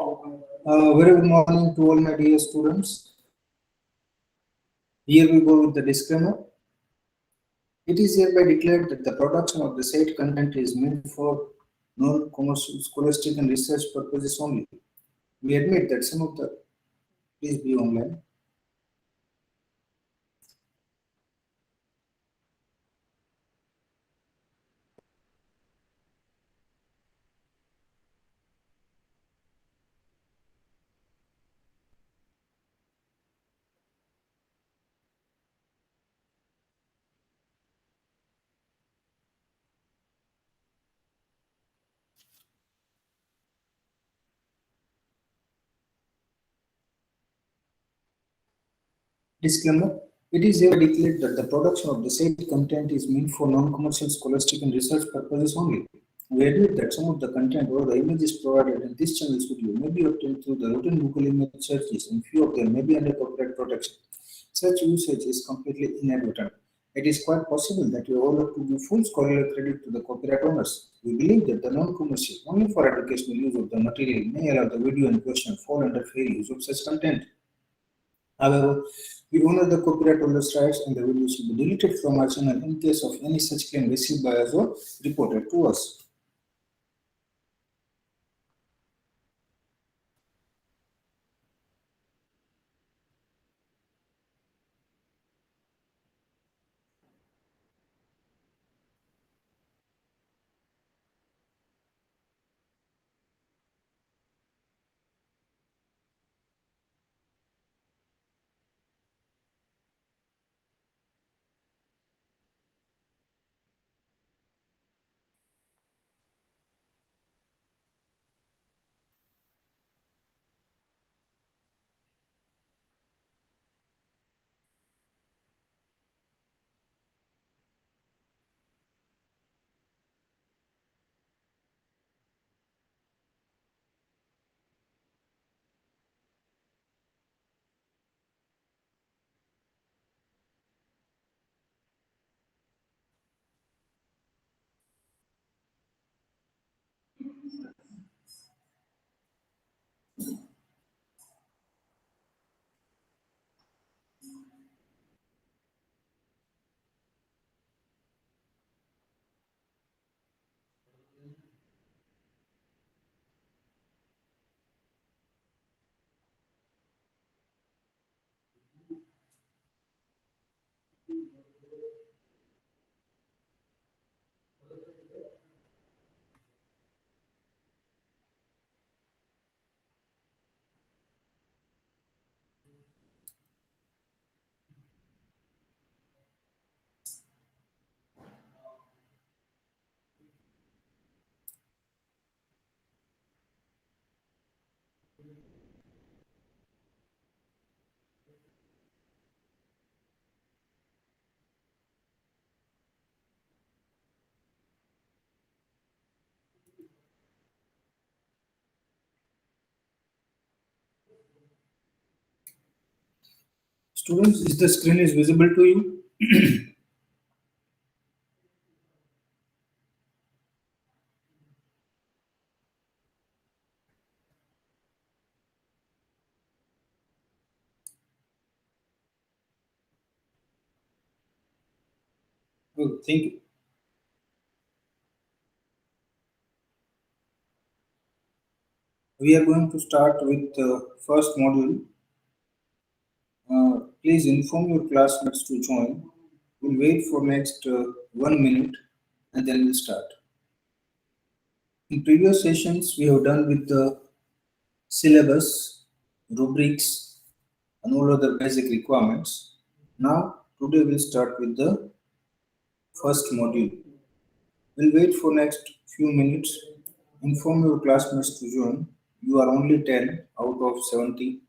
Very good morning to all my dear students. Here we go with the disclaimer. It is hereby declared that the production of the said content is meant for non-commercial, scholastic, and research purposes only. We admit that some of the please be online. Disclaimer. It is hereby declared that the production of the said content is meant for non-commercial, scholastic, and research purposes only. We admit that some of the content or the images provided in this channel's video may be obtained through the routine Google image searches, and few of them may be under copyright protection. Such usage is completely inadvertent. It is quite possible that you all have to give full scholarly credit to the copyright owners. We believe that the non-commercial, only for educational use of the material, may allow the video in question fall under fair use of such content. However, we honor the copyright holders' rights and the video should be deleted from our channel in case of any such claim received by us or reported to us. Students, is the screen is visible to you? Good, thank you. We are going to start with the first module. Please inform your classmates to join. We'll wait for next 1 minute and then we'll start. In previous sessions, we have done with the syllabus, rubrics, and all other basic requirements. Now, today we'll start with the first module. We'll wait for next few minutes. Inform your classmates to join. You are only 10 out of 70.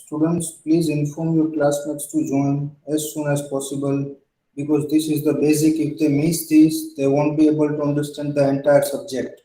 Students, please inform your classmates to join as soon as possible because this is the basic. If they miss this, they won't be able to understand the entire subject.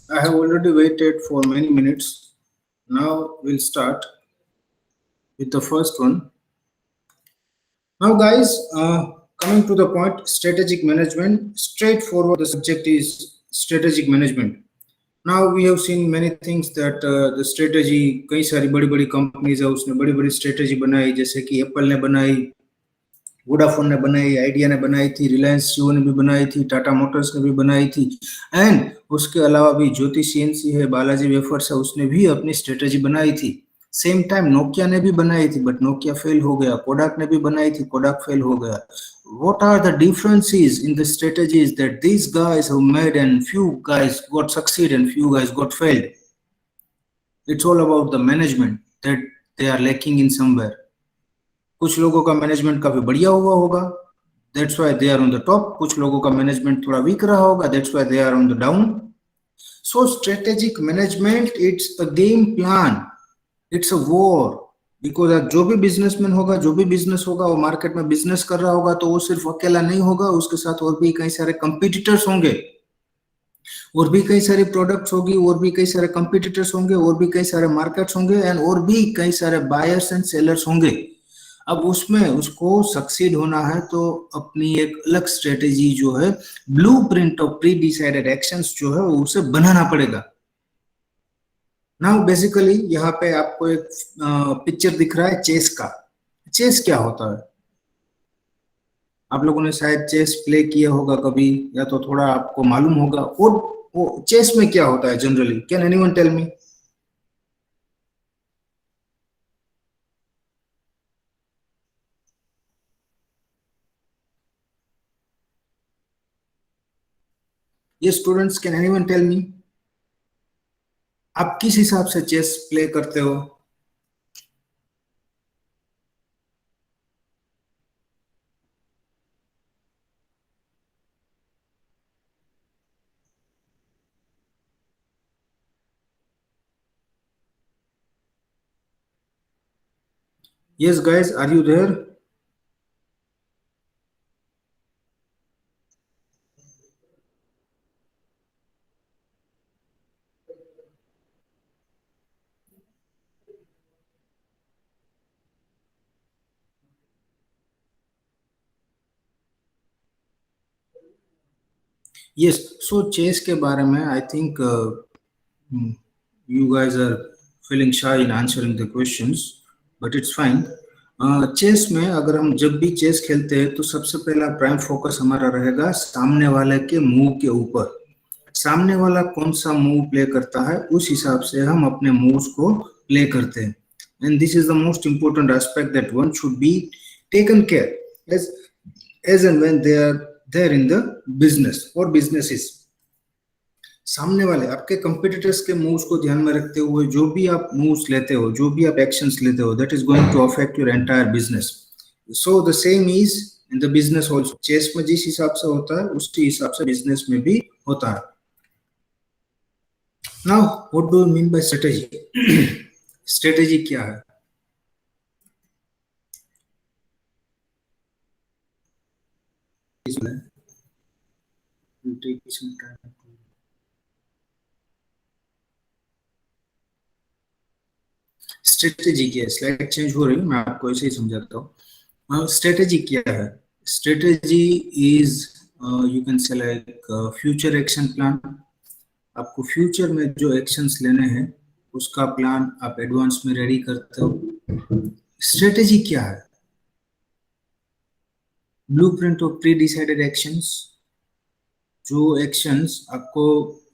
I have already waited for many minutes. Now we'll start with the first one. Now, guys, coming to the point, strategic management. Straightforward, the subject is strategic management. Now we have seen many things that the strategy, कई सारी बड़ी बड़ी companies है, उसने बड़ी बड़ी strategy बनाई, जैसे कि एप्पल ने बनाई, वोडाफोन ने बनाई, आइडिया ने बनाई थी, रिलायंस जियो ने भी बनाई थी, टाटा मोटर्स ने भी बनाई थी, एंड उसके अलावा भी ज्योति सीएनसी है, बालाजी वेफर्स है, उसने भी अपनी स्ट्रेटेजी बनाई थी. सेम टाइम नोकिया ने भी बनाई थी, बट नोकिया फेल हो गया. कोडाक ने भी बनाई थी, कोडाक फेल हो गया. What are the differences in the strategies that these guys have made, and few guys got succeed and few guys got failed? It's all about the management that they are lacking in somewhere. कुछ लोगों का management काफी बढ़िया हुआ होगा, that's why they are on the top. कुछ लोगों का मैनेजमेंट थोड़ा वीक रहा होगा, that's why they are on the down. So strategic management, it's a game plan, it's a war. Because जो भी बिजनेसमैन होगा, जो भी बिजनेस होगा, वो मार्केट में बिजनेस कर रहा होगा, तो वो सिर्फ अकेला नहीं होगा, उसके साथ और भी कई सारे कंपटीटर्स होंगे, और भी कई सारे प्रोडक्ट्स होगी, और भी कई सारे कंपटीटर्स होंगे, और भी कई सारे मार्केट्स होंगे, एंड और भी कई सारे बायर्स एंड सेलर्स होंगे. अब उसमें उसको सक्सीड होना है तो अपनी एक अलग स्ट्रेटेजी जो है, blueprint of pre decided actions जो है, उसे बनाना पड़ेगा. नाउ बेसिकली यहाँ पे आपको एक पिक्चर दिख रहा है चेस का. चेस क्या होता है? आप लोगों ने शायद चेस प्ले किया होगा कभी, या तो थोड़ा आपको मालूम होगा. और वो चेस में क्या होता है generally? Can anyone tell me? ये students, can anyone tell me, आप किस हिसाब से चेस प्ले करते हो? Yes, guys, are you there? Yes, so chess के बारे में I think you guys are feeling shy in answering the questions, but it's fine. Chess में अगर हम जब भी चेस खेलते हैं तो सबसे पहला प्राइम फोकस हमारा रहेगा सामने वाले के मूव के ऊपर. सामने वाला कौन सा मूव प्ले करता है, उस हिसाब से हम अपने मूव्स को प्ले करते हैं. And this is the most important aspect that one should be taken care as and when they are there in the business or businesses. सामने वाले आपके कंपटीटर्स के मूव्स को ध्यान में रखते हुए जो भी आप मूव्स लेते हो, जो भी आप एक्शंस लेते हो, that is going to affect your entire business. So the same is in the business also. Chess में जिस हिसाब से होता है उसी हिसाब से बिजनेस में भी होता है. Now what do you mean by strategy? Strategy क्या है? स्ट्रेटेजी क्या है? स्लाइड चेंज हो रही है, मैं आपको ऐसे ही समझाता हूँ. स्ट्रेटेजी क्या है? स्ट्रेटेजी इज यू कैन से लाइक फ्यूचर एक्शन प्लान. आपको फ्यूचर में जो एक्शंस लेने हैं उसका प्लान आप एडवांस में रेडी करते हो. स्ट्रेटेजी क्या है? Blueprint of pre decided actions. जो एक्शंस आपको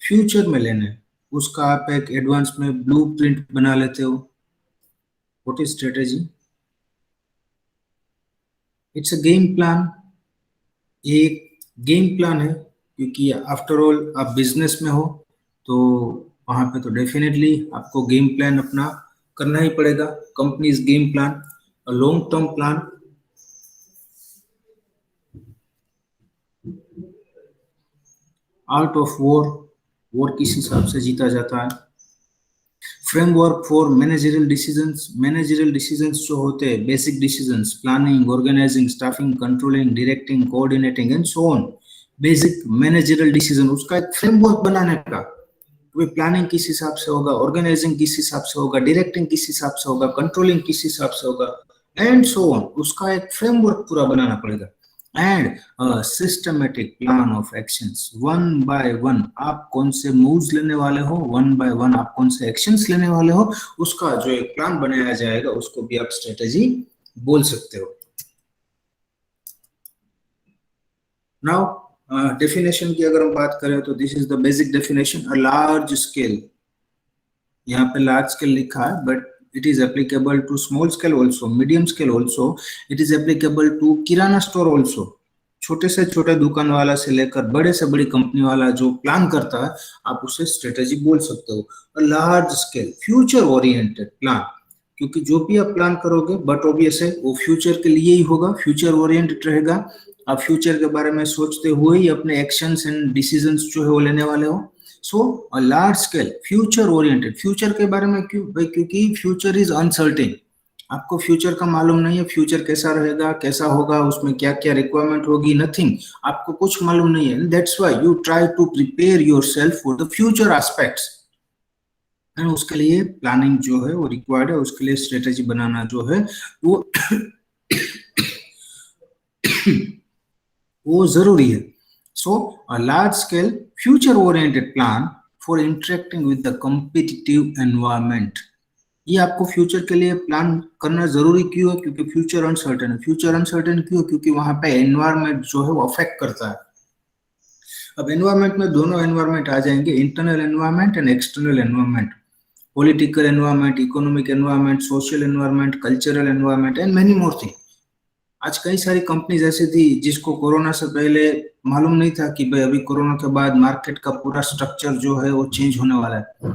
फ्यूचर में लेने हैं उसका आप एक एडवांस में ब्लूप्रिंट बना लेते हो. What is strategy? It's a game plan. एक गेम प्लान है, क्योंकि आफ्टर ऑल आप बिजनेस में हो, तो वहां पे तो डेफिनेटली आपको गेम प्लान अपना करना ही पड़ेगा. Company's game plan, a long term plan. Art of war, war किस हिसाब से जीता जाता है. Framework for managerial decisions. Managerial decisions जो होते हैं, basic decisions, planning, organising, staffing, controlling, directing, coordinating and so on. Basic managerial decision, उसका एक फ्रेमवर्क बनाने का. प्लानिंग किस हिसाब से होगा, ऑर्गेनाइजिंग किस हिसाब से होगा, डायरेक्टिंग किस हिसाब से होगा, कंट्रोलिंग किस हिसाब से होगा, एंड सो ऑन। उसका एक फ्रेमवर्क पूरा बनाना पड़ेगा। And systematic plan of actions, one by one आप कौन से मूव्स लेने वाले हो, वन बाय वन आप कौन से एक्शंस लेने वाले हो, उसका जो एक प्लान बनाया जाएगा उसको भी आप स्ट्रेटेजी बोल सकते हो। नाउ डेफिनेशन की अगर हम बात करें तो this is the basic definition, a large scale, यहाँ पे लार्ज स्केल लिखा है but it is applicable to small scale also, medium scale also, it is applicable to kirana store also। छोटे से छोटे दुकान वाला से लेकर बड़े से बड़ी कंपनी वाला जो प्लान करता है आप उसे स्ट्रेटेजी बोल सकते हो। Large scale future oriented plan, क्योंकि जो भी आप प्लान करोगे बट ऑब्वियस है वो फ्यूचर के लिए ही होगा, फ्यूचर ओरिएंटेड रहेगा। आप फ्यूचर के बारे में सोचते हुए ही अपने एक्शंस एंड डिसीजंस जो है वो लेने वाले हो। So a large scale future oriented, future के बारे में क्यों भाई, क्योंकि फ्यूचर इज अनसर्टेन, आपको फ्यूचर का मालूम नहीं है, फ्यूचर कैसा रहेगा कैसा होगा, उसमें क्या क्या रिक्वायरमेंट होगी, नथिंग, आपको कुछ मालूम नहीं है। That's why you try to prepare yourself for the future aspects, and उसके लिए प्लानिंग जो है वो रिक्वायर्ड है, उसके लिए स्ट्रेटेजी बनाना जो है वो वो जरूरी है। So a large scale future oriented plan for interacting with the competitive environment, ये आपको फ्यूचर के लिए प्लान करना जरूरी क्यों है, क्योंकि फ्यूचर अनसर्टेन है। फ्यूचर अनसर्टेन क्यों, क्योंकि वहां पे एनवायरनमेंट जो है वो अफेक्ट करता है। अब एनवायरनमेंट में दोनों एनवायरनमेंट आ जाएंगे, internal environment and external environment, political environment, economic environment, social environment, cultural environment and many more thing. आज कई सारी कंपनीज ऐसी थी जिसको कोरोना से पहले मालूम नहीं था कि भाई अभी कोरोना के बाद मार्केट का पूरा स्ट्रक्चर जो है वो चेंज होने वाला है।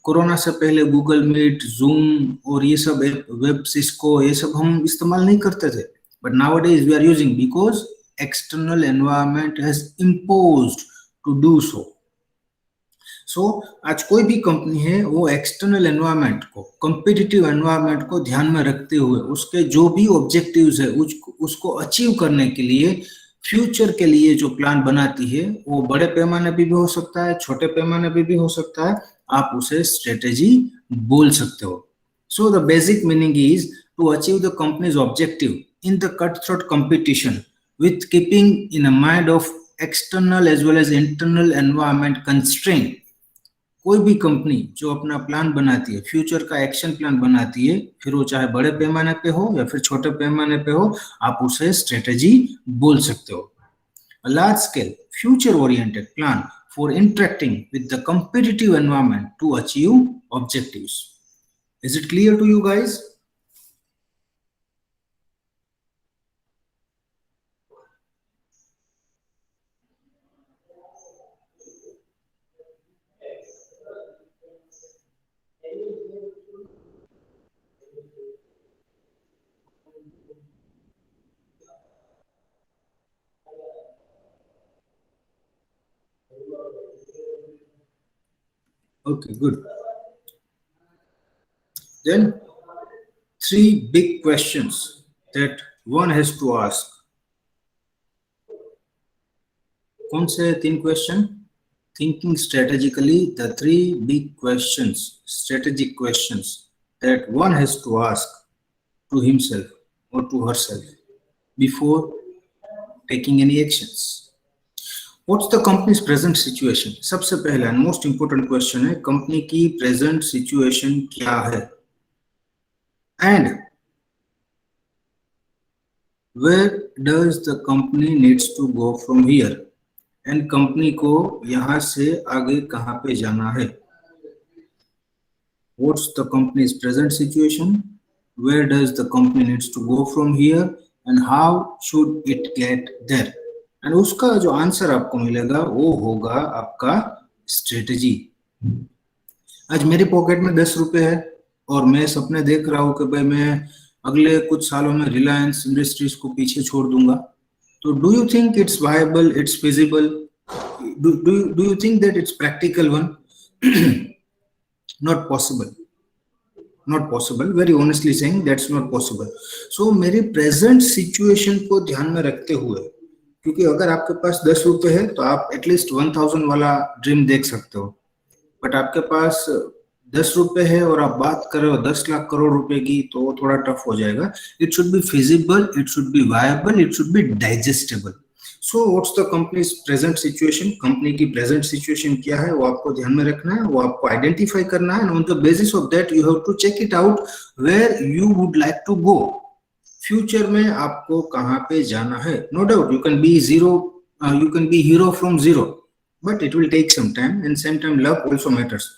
कोरोना से पहले गूगल मीट, जूम और ये सब वेब, सिस्को, ये सब हम इस्तेमाल नहीं करते थे, but nowadays we are using because external environment has imposed to do so. So आज कोई भी कंपनी है वो एक्सटर्नल एनवायरनमेंट को, कॉम्पिटिटिव एनवायरनमेंट को ध्यान में रखते हुए उसके जो भी ऑब्जेक्टिव्स है उसको अचीव करने के लिए फ्यूचर के लिए जो प्लान बनाती है, वो बड़े पैमाने पे भी हो सकता है, छोटे पैमाने पे भी हो सकता है, आप उसे स्ट्रेटेजी बोल सकते हो। So the basic meaning is to achieve the company's objective in the cut throat competition with keeping in a mind of external as well as internal environment constraint. कोई भी कंपनी जो अपना प्लान बनाती है, future का action plan बनाती है, फिर वो चाहे बड़े पैमाने पे हो या फिर छोटे पैमाने पे हो, आप उसे स्ट्रेटेजी बोल सकते हो। A large scale future oriented plan for interacting with the competitive environment to achieve objectives. Is it clear to you guys? Okay, good. Then, three big questions that one has to ask. कौन से तीन question? Thinking strategically, the three big questions, strategic questions that one has to ask to himself or to herself before taking any actions. What's the company's present situation? सबसे पहला and most important question है, company की present situation क्या है? And where does the company needs to go from here? And company को यहाँ से आगे कहाँ पे जाना है? What's the company's present situation? Where does the company needs to go from here? And how should it get there? And उसका जो आंसर आपको मिलेगा वो होगा आपका स्ट्रेटेजी। आज मेरी पॉकेट में 10 रुपए है और मैं सपने देख रहा हूँ कि भाई मैं अगले कुछ सालों में रिलायंस इंडस्ट्रीज को पीछे छोड़ दूंगा। तो do you think it's viable, it's feasible? Do you think that it's practical one? Not possible. Not possible. Very honestly saying, that's not possible. So मेरे present situation को ध्यान में रखते हुए, क्योंकि अगर आपके पास 10 रुपए है तो आप एटलीस्ट 1000 वाला ड्रीम देख सकते हो। बट आपके पास 10 रुपए है और आप बात कर रहे हो 10 लाख करोड़ रुपए की, तो वो थोड़ा टफ हो जाएगा. It should be feasible, it should be viable, it should be digestible. So what's the companies present situation? Company की प्रेजेंट सिचुएशन क्या है वो आपको ध्यान में रखना है, वो आपको आइडेंटिफाई करना है, and on the basis of that you have to check it out where you would like to go. Future में आपको कहां पे जाना है. No doubt you can be zero, you can be hero from zero, but it will take some time, and same time luck also matters.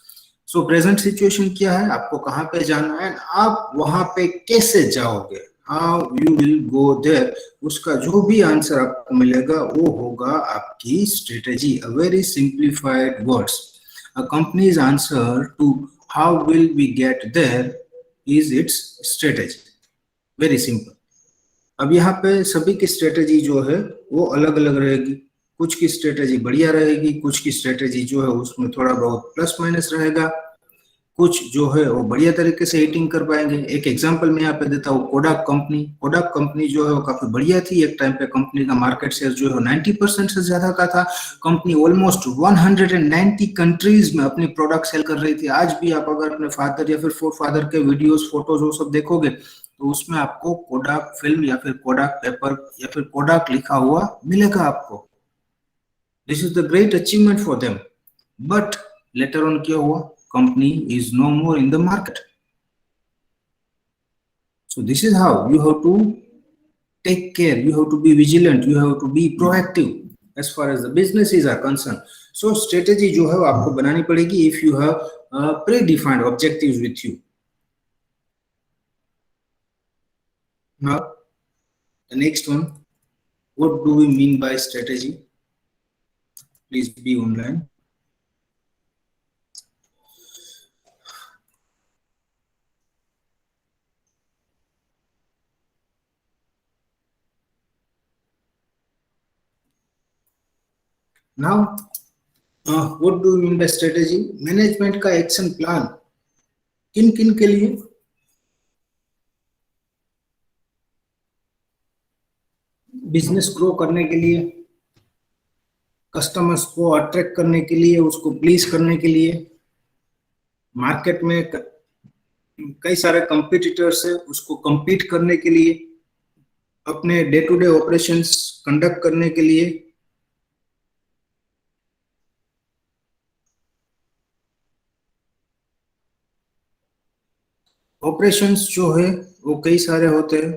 So present situation क्या है, आपको कहां पे जाना है, आप वहां पे कैसे जाओगे, how you will go there, उसका जो भी आंसर आपको मिलेगा वो होगा आपकी strategy. A very simplified words, a company's answer to how will we get there is its strategy. Very simple. अब यहाँ पे सभी की स्ट्रेटेजी जो है वो अलग अलग रहेगी. कुछ की स्ट्रेटेजी बढ़िया रहेगी, कुछ की स्ट्रेटेजी जो है उसमें थोड़ा बहुत प्लस माइनस रहेगा, कुछ जो है वो बढ़िया तरीके से हिटिंग कर पाएंगे. एक एग्जांपल मैं यहाँ पे देता हूँ, कोडाक कंपनी. कोडाक कंपनी जो है वो काफी बढ़िया थी. एक टाइम पे कंपनी का मार्केट शेयर जो है 90% से ज्यादा का था. कंपनी ऑलमोस्ट 190 कंट्रीज में अपनी प्रोडक्ट सेल कर रही थी. आज भी आप अगर अपने फादर या फिर फोर फादर के वीडियोस, फोटोज वो सब देखोगे तो उसमें आपको कोडाक फिल्म या फिर कोडाक पेपर या फिर कोडाक लिखा हुआ मिलेगा आपको. This is the great achievement for them. But later on क्या हुआ, company is no more in the market. So this is how you have to take care, you have to be vigilant, you have to be proactive as far as the businesses are concerned. So strategy जो है वो आपको बनानी पड़ेगी if you have predefined objectives with you. Now the next one, what do we mean by strategy? Please be online. Now what do you mean by strategy? Management का action plan किन किन के लिए? बिजनेस ग्रो करने के लिए, customers को attract करने के लिए, उसको प्लीज करने के लिए. मार्केट में कई सारे कंपटीटर्स है, उसको compete करने के लिए, अपने day to day operations conduct करने के लिए. ऑपरेशंस जो है वो कई सारे होते हैं,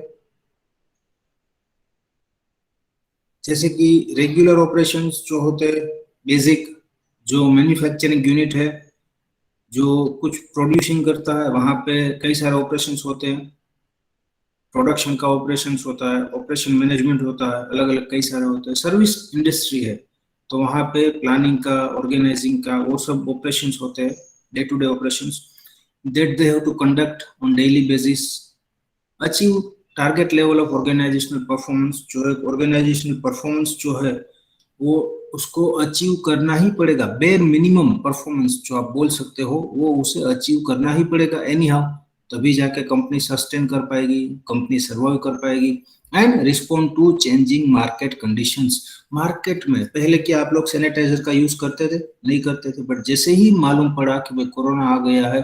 जैसे कि रेगुलर ऑपरेशंस जो होते हैं, बेसिक जो मैन्युफैक्चरिंग यूनिट है जो कुछ प्रोड्यूसिंग करता है, वहां पे कई सारे ऑपरेशंस होते हैं. प्रोडक्शन का ऑपरेशंस होता है, ऑपरेशन मैनेजमेंट होता है, अलग अलग कई सारे होते हैं. सर्विस इंडस्ट्री है तो वहां पे प्लानिंग का, ऑर्गेनाइजिंग का, वो सब ऑपरेशंस होते हैं, day to day operations that they have to conduct on daily basis. achieve target level of organizational performance. जो एक organizational performance जो है वो उसको अचीव करना ही पड़ेगा. बेयर मिनिमम परफॉर्मेंस जो आप बोल सकते हो वो उसे अचीव करना ही पड़ेगा एनी हाउ, तभी जाके कंपनी सस्टेन कर पाएगी, कंपनी सर्वाइव कर पाएगी. And respond to changing market conditions. Market में पहले क्या आप लोग सैनिटाइजर का यूज करते थे? नहीं करते थे, बट जैसे ही मालूम पड़ा कि भाई कोरोना आ गया है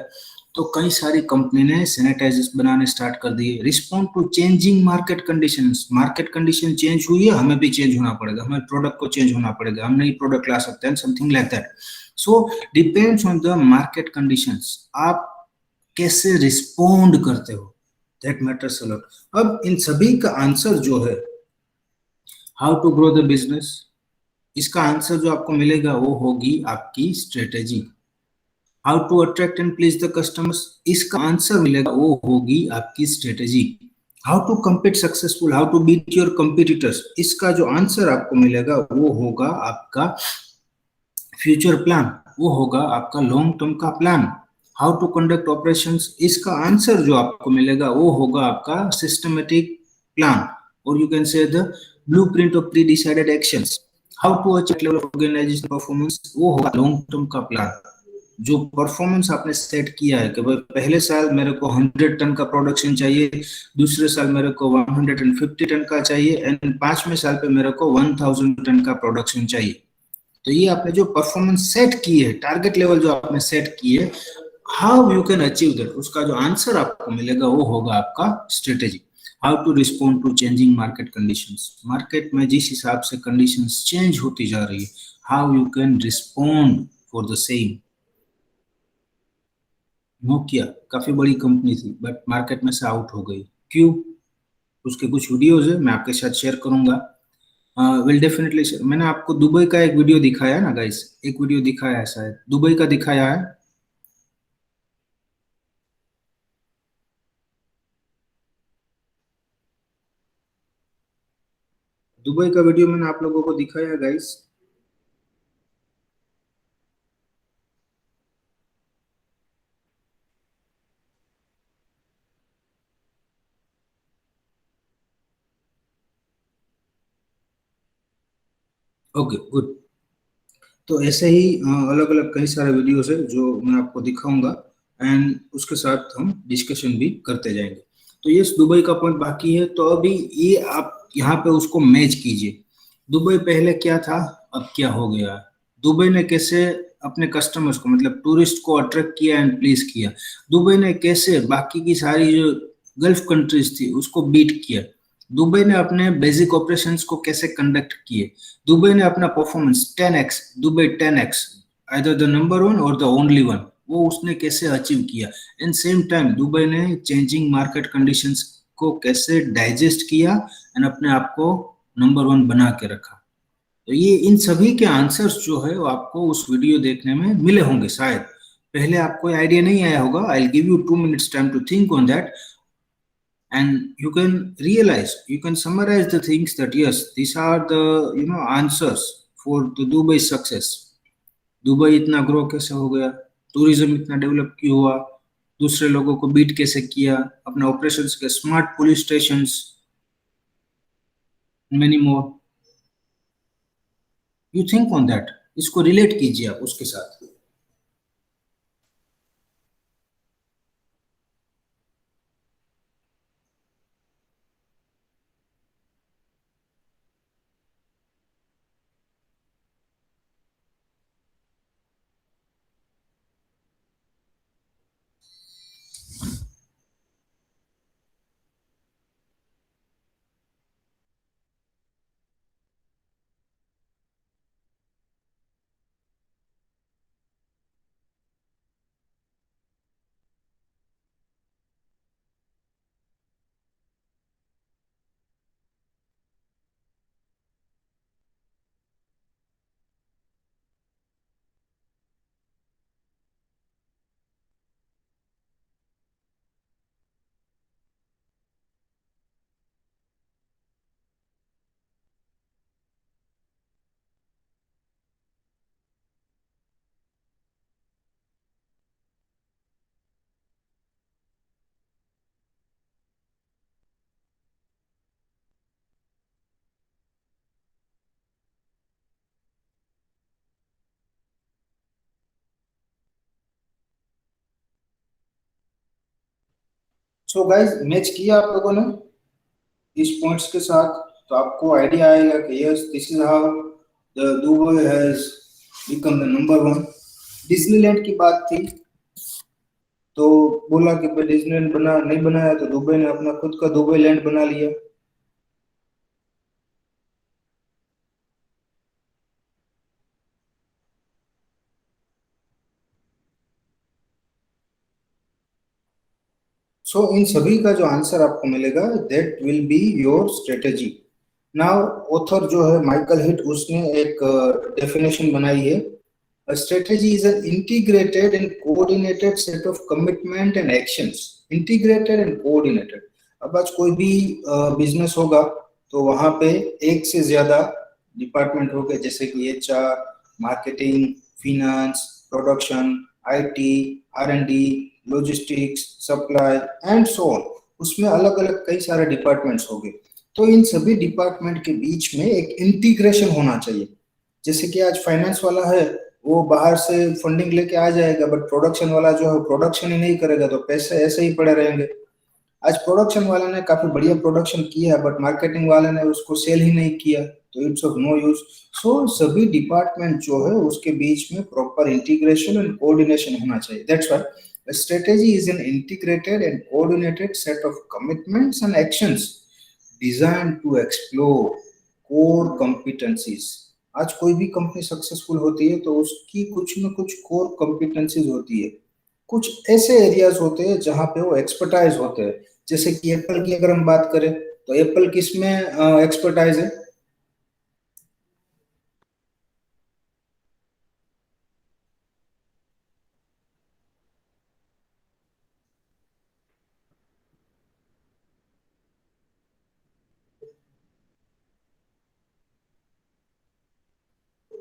तो कई सारी कंपनी ने सैनिटाइजर्स बनाने स्टार्ट कर दिए. Respond to changing market conditions. Market condition change हुई है, हमें भी चेंज होना पड़ेगा, हमें प्रोडक्ट को चेंज होना पड़ेगा, हम नई प्रोडक्ट ला सकते हैं, something like that. So depends on the market conditions, आप कैसे रिस्पॉन्ड करते हो, दैट मैटर्स अ लॉट. अब इन सभी का आंसर जो है, how to grow the business, इसका आंसर जो आपको मिलेगा वो होगी आपकी strategy. How to attract and please the customers, इसका आंसर मिलेगा वो होगी आपकी strategy. How to compete successful, how to beat your competitors, इसका जो आंसर आपको मिलेगा वो होगा आपका फ्यूचर प्लान, वो होगा आपका लॉन्ग टर्म का plan. How to conduct operations, इसका आंसर जो आपको मिलेगा वो होगा आपका सिस्टमेटिक प्लान, और you can say the blueprint of pre decided actions. How to achieve level of organization performance, वो होगा लॉन्ग टर्म का प्लान. जो परफॉर्मेंस आपने सेट किया है कि भाई पहले साल मेरे को 100 टन का प्रोडक्शन चाहिए, दूसरे साल मेरे को 150 टन का चाहिए, एंड 5वें साल पे मेरे को 1000 टन का प्रोडक्शन चाहिए. तो ये आपने जो परफॉर्मेंस सेट की है, टारगेट लेवल जो आपने सेट की है, how you can achieve that, उसका जो आंसर आपको मिलेगा वो होगा आपका strategy. How to respond to changing market conditions, market में जिस हिसाब से कंडीशंस चेंज होती जा रही है, how you can respond for the same. Nokia काफी बड़ी कंपनी थी बट मार्केट में से आउट हो गई, क्यों? उसके कुछ वीडियोज है, मैं आपके साथ शेयर करूंगा। विल डेफिनेटली, मैंने आपको दुबई का एक वीडियो दिखाया ना गाइस, एक वीडियो दिखाया है शायद, दुबई का दिखाया है। दुबई का वीडियो मैंने आप लोगों को दिखाया है गाइस। Okay good. तो ऐसे ही अलग अलग कई सारे वीडियोस है जो मैं आपको दिखाऊंगा, एंड उसके साथ हम डिस्कशन भी करते जाएंगे। तो ये दुबई का पॉइंट बाकी है, तो अभी ये आप यहाँ पे उसको मैच कीजिए। दुबई पहले क्या था, अब क्या हो गया। दुबई ने कैसे अपने कस्टमर्स को, मतलब टूरिस्ट को अट्रैक्ट किया एंड प्लीज किया। दुबई ने कैसे बाकी की सारी जो गल्फ कंट्रीज थी उसको बीट किया। दुबई ने अपने बेसिक ऑपरेशंस को कैसे कंडक्ट किए। दुबई ने अपना performance 10x, Dubai 10x, either the number one और द ओनली वन, वो उसने कैसे अचीव किया। इन सेम टाइम दुबई ने चेंजिंग मार्केट कंडीशंस को कैसे डाइजेस्ट किया एंड अपने आप को नंबर वन बना के रखा। तो ये इन सभी के आंसर्स जो है वो आपको उस वीडियो देखने में मिले होंगे शायद। पहले आपको आइडिया नहीं आया होगा। I give you 2 minutes time to think on that, and you can realize, you can summarize the things that yes, these are the answers for the Dubai success. Dubai इतना ग्रो कैसे हो गया, tourism इतना develop क्यों हुआ, दूसरे लोगों को बीट कैसे किया, अपने ऑपरेशंस के smart police stations, many more. You think on that, इसको रिलेट कीजिए आप उसके साथ। सो गाइस, मैच किया आप लोगों ने इस पॉइंट्स के साथ, तो आपको आइडिया आएगा कि yes, this is how the Dubai has become the number one. Disneyland की बात थी, तो बोला कि भाई डिज्नीलैंड बना नहीं बनाया तो दुबई ने अपना खुद का दुबई लैंड बना लिया। सो इन सभी का जो आंसर आपको मिलेगा, that will be your strategy. Now author जो है माइकल हिट, उसने एक डेफिनेशन बनाई है। A strategy is an integrated and coordinated set of commitment and actions. Integrated and coordinated. अब आज कोई भी बिजनेस होगा तो वहां पे एक से ज्यादा डिपार्टमेंट होंगे, जैसे कि HR, marketing, finance, production, IT, R&D, logistics, supply and so on. उसमें अलग अलग कई सारे डिपार्टमेंट्स होंगे। तो इन सभी डिपार्टमेंट के बीच में एक इंटीग्रेशन होना चाहिए। जैसे कि आज फाइनेंस वाला है, वो बाहर से फंडिंग लेके आ जाएगा, बट प्रोडक्शन वाला जो है प्रोडक्शन ही नहीं करेगा तो पैसे ऐसे ही पड़े रहेंगे। आज प्रोडक्शन वाले ने काफी बढ़िया प्रोडक्शन किया है बट मार्केटिंग वाले ने उसको सेल ही नहीं किया, तो इट्स ऑफ नो यूज। सो सभी डिपार्टमेंट जो है उसके बीच में प्रॉपर इंटीग्रेशन एंड कोऑर्डिनेशन होना चाहिए। That's why a strategy is an integrated and coordinated set of commitments and actions designed to explore core competencies। आज कोई भी कंपनी सक्सेसफुल होती है तो उसकी कुछ न कुछ कोर कॉम्पिटेंसीज होती है, कुछ ऐसे एरियाज होते हैं जहां पे वो एक्सपर्टाइज होते हैं। जैसे कि एप्पल की अगर हम बात करें तो एप्पल किस में एक्सपर्टाइज है?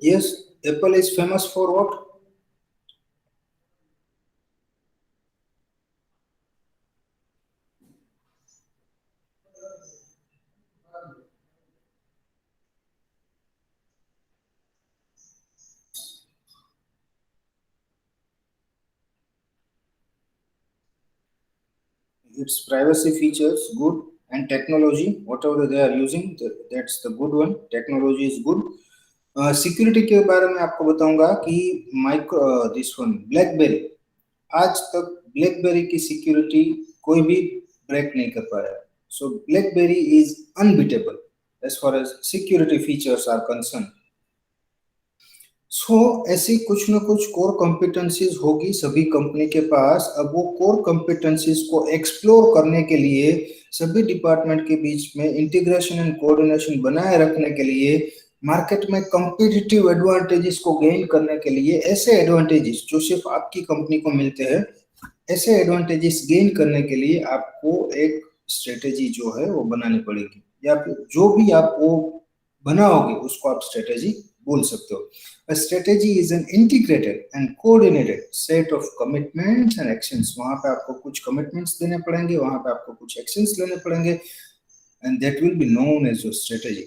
Yes, Apple is famous for what? Its privacy features good, and technology, whatever they are using, that's the good one. Technology is good. Security के बारे में आपको बताऊंगा कि माइक्रो दिस वन ब्लैकबेरी, आज तक ब्लैकबेरी की सिक्योरिटी कोई भी ब्रेक नहीं कर पाया। So BlackBerry is unbeatable as far as security features are concern. So ऐसी कुछ न कुछ कोर कॉम्पिटेंसीज होगी सभी कंपनी के पास। अब वो कोर कॉम्पिटेंसीज को एक्सप्लोर करने के लिए सभी डिपार्टमेंट के बीच में इंटीग्रेशन एंड कोऑर्डिनेशन बनाए रखने के लिए, मार्केट में कॉम्पिटिटिव एडवांटेजेस को गेन करने के लिए, ऐसे एडवांटेजेस जो सिर्फ आपकी कंपनी को मिलते हैं, ऐसे एडवांटेजेस गेन करने के लिए आपको एक स्ट्रेटेजी जो है वो बनानी पड़ेगी, या फिर जो भी आप वो बनाओगे उसको आप स्ट्रेटेजी बोल सकते हो। A strategy is an integrated and coordinated set of commitments and actions। वहां पे आपको कुछ commitments देने पड़ेंगे, वहां पे आपको कुछ actions लेने पड़ेंगे, and that will be known as your strategy।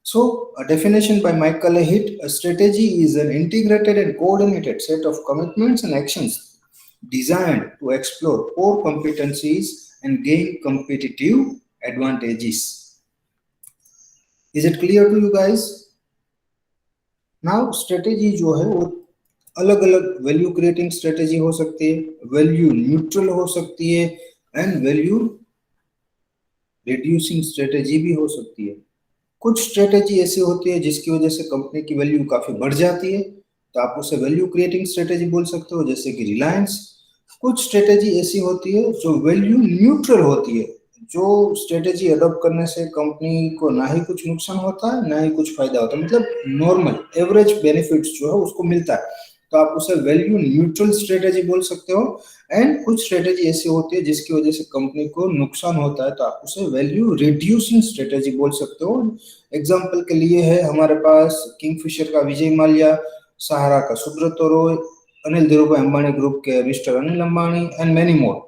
So, a definition by Michael Hitt: a strategy is an integrated and coordinated set of commitments and actions designed to explore core competencies and gain competitive advantages। Is it clear to you guys? Now strategy जो है वो अलग अलग value creating strategy हो सकती है, value neutral हो सकती है, एंड वैल्यू रिड्यूसिंग स्ट्रेटेजी भी हो सकती है। कुछ स्ट्रेटेजी ऐसी होती है जिसकी वजह से कंपनी की वैल्यू काफी बढ़ जाती है, तो आप उसे वैल्यू क्रिएटिंग स्ट्रेटेजी बोल सकते हो, जैसे कि रिलायंस। कुछ स्ट्रेटेजी ऐसी होती है जो वैल्यू न्यूट्रल होती है, जो स्ट्रेटेजी अडॉप्ट करने से कंपनी को ना ही कुछ नुकसान होता है ना ही कुछ फायदा होता है, मतलब नॉर्मल एवरेज बेनिफिट्स जो है उसको मिलता है, तो आप उसे वैल्यू न्यूट्रल स्ट्रेटेजी बोल सकते हो। एंड कुछ स्ट्रेटेजी ऐसी होती है जिसकी वजह से कंपनी को नुकसान होता है, तो आप उसे वैल्यू रिड्यूसिंग स्ट्रेटेजी बोल सकते हो। एग्जाम्पल के लिए है हमारे पास किंगफिशर का विजय माल्या, सहारा का सुब्रत रॉय, अनिल धीरूभाई अंबानी ग्रुप के mister Anil Ambani, and many more.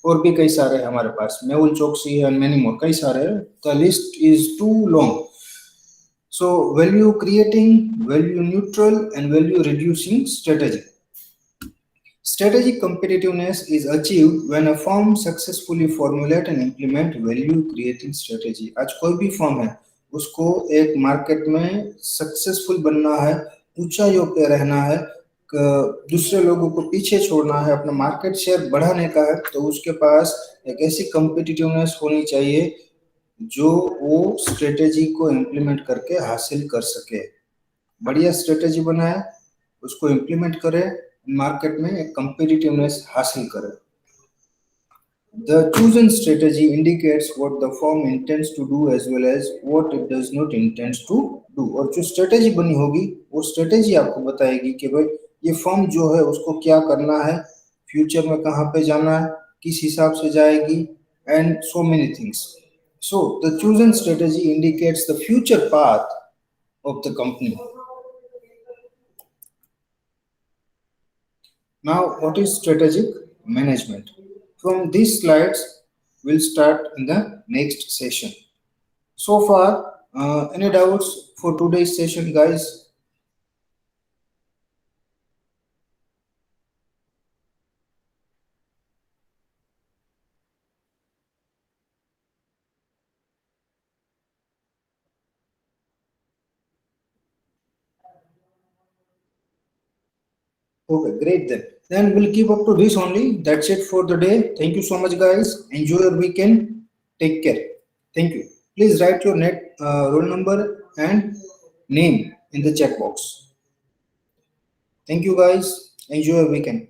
और भी कई सारे हमारे पास, Mehul Choksi and many more, कई सारे। The list is too long. So value creating, value neutral and value reducing strategy. Strategic competitiveness is achieved when a firm successfully formulate and implement value creating strategy। आज कोई भी firm है उसको एक market में successful बनना है, ऊंचाइयों पे रहना है, दूसरे लोगों को पीछे छोड़ना है, अपना मार्केट शेयर बढ़ाने का है, तो उसके पास एक ऐसी कम्पिटिटिवनेस होनी चाहिए जो वो स्ट्रेटेजी को इम्प्लीमेंट करके हासिल कर सके। बढ़िया स्ट्रेटेजी बनाए, उसको इम्प्लीमेंट करे, मार्केट में एक कम्पिटिटिवनेस हासिल करे। The chosen strategy indicates what the firm intends to do as well as what it does not intend to do। और जो स्ट्रेटेजी बनी होगी वो स्ट्रेटेजी आपको बताएगी कि भाई ये फर्म जो है उसको क्या करना है, फ्यूचर में कहाँ पे जाना है, किस हिसाब से जाएगी, and so many things. So the chosen strategy indicates the future path of the company। Now, what is strategic management? From these slides, we'll start in the next session. So far, any doubts for today's session, guys? Okay, great then. Then we'll keep up to this only. That's it for the day. Thank you so much, guys. Enjoy your weekend. Take care. Thank you. Please write your net roll number and name in the chat box. Thank you, guys. Enjoy your weekend.